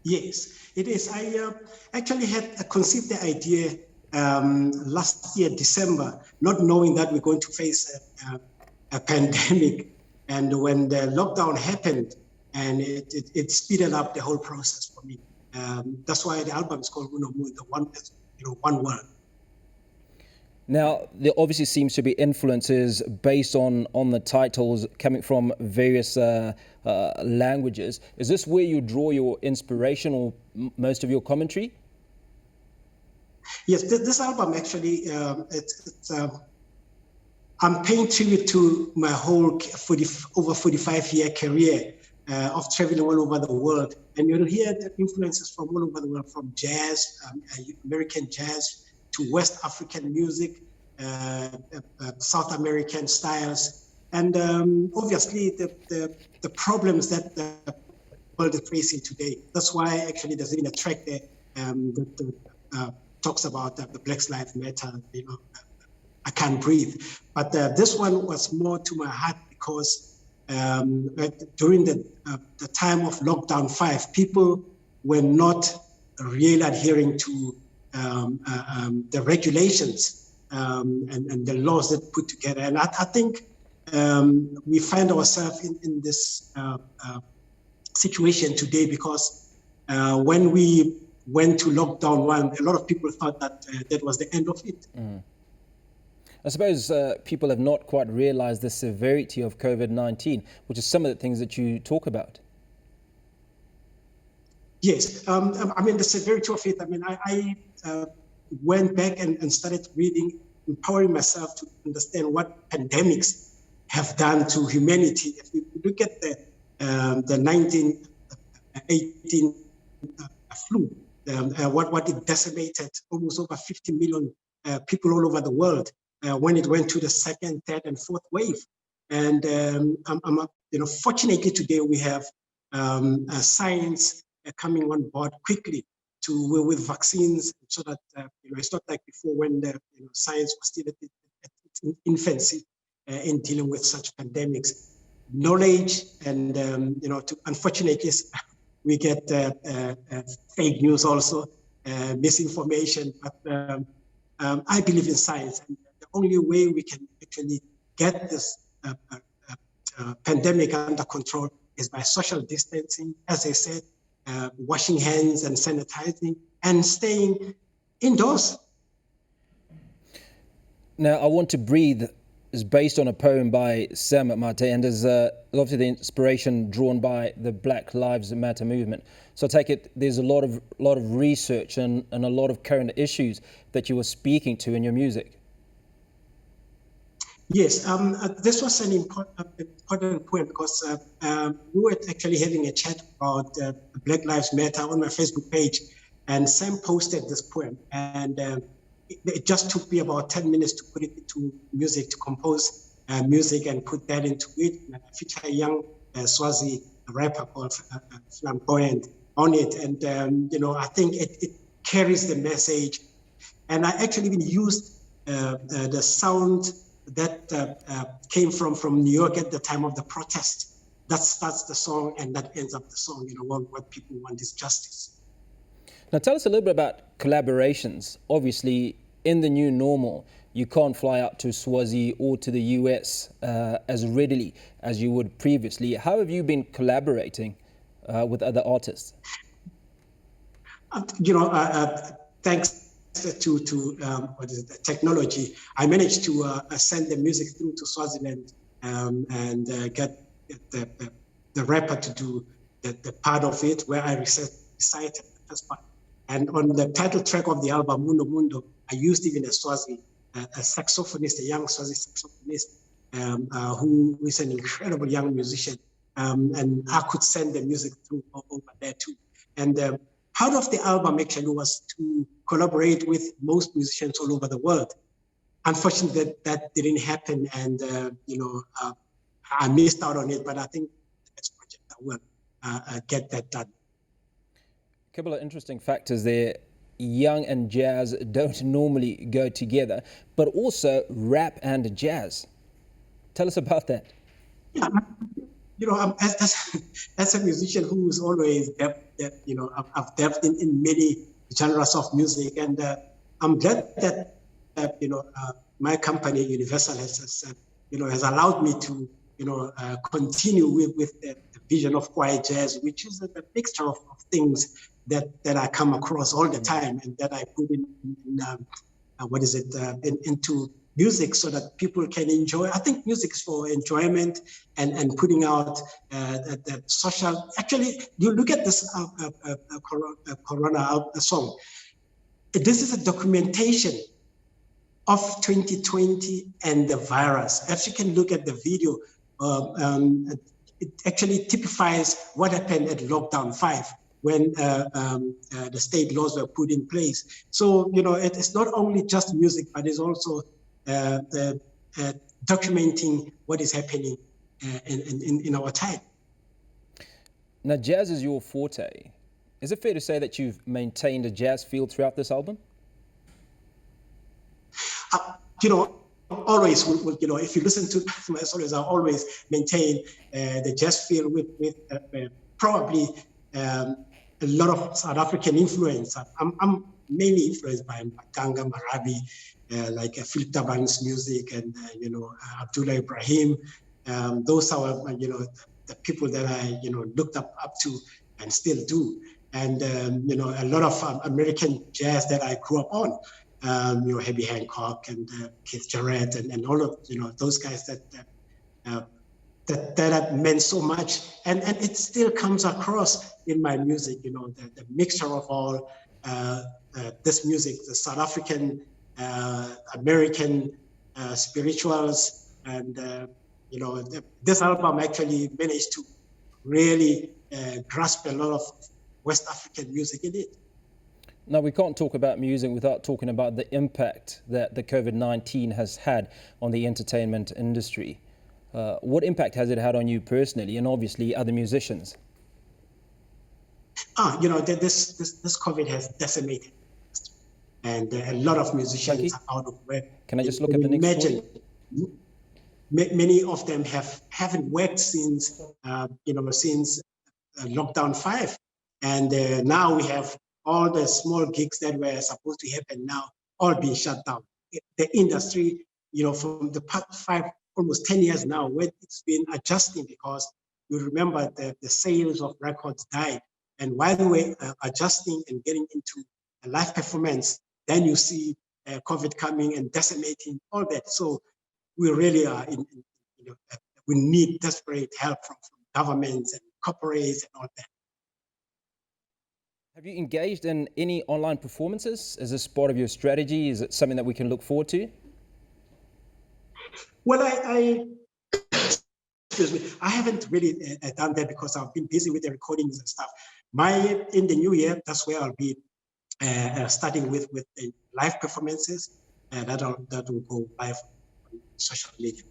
Yes, it is. I actually had conceived the idea last year, December, not knowing that we're going to face a pandemic. And when the lockdown happened, and it speeded up the whole process for me. That's why the album is called Uno Mu, the one, one word. Now, there obviously seems to be influences based on the titles coming from various languages. Is this where you draw your inspiration or most of your commentary? Yes, this album actually, I'm paying tribute to my whole over 45-year career of traveling all over the world. And you'll hear the influences from all over the world, from jazz, American jazz, to West African music, South American styles, and obviously the problems that the world is facing today. That's why actually there's even a track there that talks about the Black Lives Matter, I can't breathe. But this one was more to my heart because during the time of lockdown 5, people were not really adhering to the regulations and the laws that put together. And I think we find ourselves in this situation today because when we went to lockdown 1, a lot of people thought that that was the end of it. Mm. I suppose people have not quite realized the severity of COVID-19, which is some of the things that you talk about. Yes, I mean, the severity of it, I mean, I went back and started reading, empowering myself to understand what pandemics have done to humanity. If you look at the 1918 flu, what it decimated, almost over 50 million people all over the world when it went to the 2nd, 3rd, and 4th wave. And fortunately today we have science coming on board quickly with vaccines, so that it's not like before when the science was still at its infancy in dealing with such pandemics. Knowledge and unfortunately we get fake news also, misinformation. But I believe in science, and the only way we can actually get this pandemic under control is by social distancing, as I said, washing hands and sanitizing, and staying indoors. Now, I Want to Breathe is based on a poem by Sam Mahwetja, and is obviously the inspiration drawn by the Black Lives Matter movement. So I take it there's a lot of research and a lot of current issues that you were speaking to in your music. Yes, this was an important point because we were actually having a chat about Black Lives Matter on my Facebook page, and Sam posted this poem, and it just took me about 10 minutes to put it into music, to compose music and put that into it. And I feature a young Swazi rapper called Flamboyant on it, and I think it carries the message. And I actually even used the sound that came from New York at the time of the protest. That starts the song and that ends up the song. What people want is justice. Now tell us a little bit about collaborations. Obviously, in the new normal, you can't fly out to Swazi or to the US as readily as you would previously. How have you been collaborating with other artists? Thanks to technology, I managed to send the music through to Swaziland and get the rapper to do the part of it where I recited the first part. And on the title track of the album, Mundo Mundo, I used even a Swazi, a saxophonist, a young Swazi saxophonist, who is an incredible young musician. And I could send the music through over there too. And part of the album actually was to collaborate with most musicians all over the world. Unfortunately, that didn't happen, and I missed out on it. But I think the next project I will get that done. A couple of interesting factors there. Young and jazz don't normally go together, but also rap and jazz. Tell us about that. Yeah, as a musician who's always I've delved in many genres of music, and I'm glad that my company Universal has allowed me to continue with the vision of quiet jazz, which is a mixture of things that I come across all the time, and that I put into music so that people can enjoy. I think music is for enjoyment and putting out that social. Actually, you look at this Corona song. This is a documentation of 2020 and the virus. As you can look at the video, it actually typifies what happened at lockdown 5 when the state laws were put in place. So, it's not only just music, but it's also documenting what is happening in our time. Now, jazz is your forte. Is it fair to say that you've maintained a jazz feel throughout this album? Always, if you listen to my songs, I always maintain the jazz feel with probably a lot of South African influence. I'm mainly influenced by Tanga, Marabi, like Philip Taban's music, and Abdullah Ibrahim. Those are the people that I looked up to and still do. And a lot of American jazz that I grew up on. Herbie Hancock and Keith Jarrett and all of those guys that meant so much, and it still comes across in my music. The mixture of all this music, the South African, American spirituals, and this album actually managed to really grasp a lot of West African music in it. Now, we can't talk about music without talking about the impact that the COVID-19 has had on the entertainment industry. What impact has it had on you personally, and obviously other musicians? This COVID has decimated, and a lot of musicians are out of work. Can I just look at the next imagine? Many of them haven't worked since since lockdown 5, and now we have all the small gigs that were supposed to happen now all being shut down. The industry, from the past almost 10 years now, where it's been adjusting, because you remember that the sales of records died. And while we're adjusting and getting into a live performance, then you see COVID coming and decimating all that. So we really are we need desperate help from governments and corporates and all that. Have you engaged in any online performances? Is this part of your strategy? Is it something that we can look forward to? Well, excuse me, I haven't really done that because I've been busy with the recordings and stuff. In the new year, that's where I'll be starting with the live performances that will go live on social media.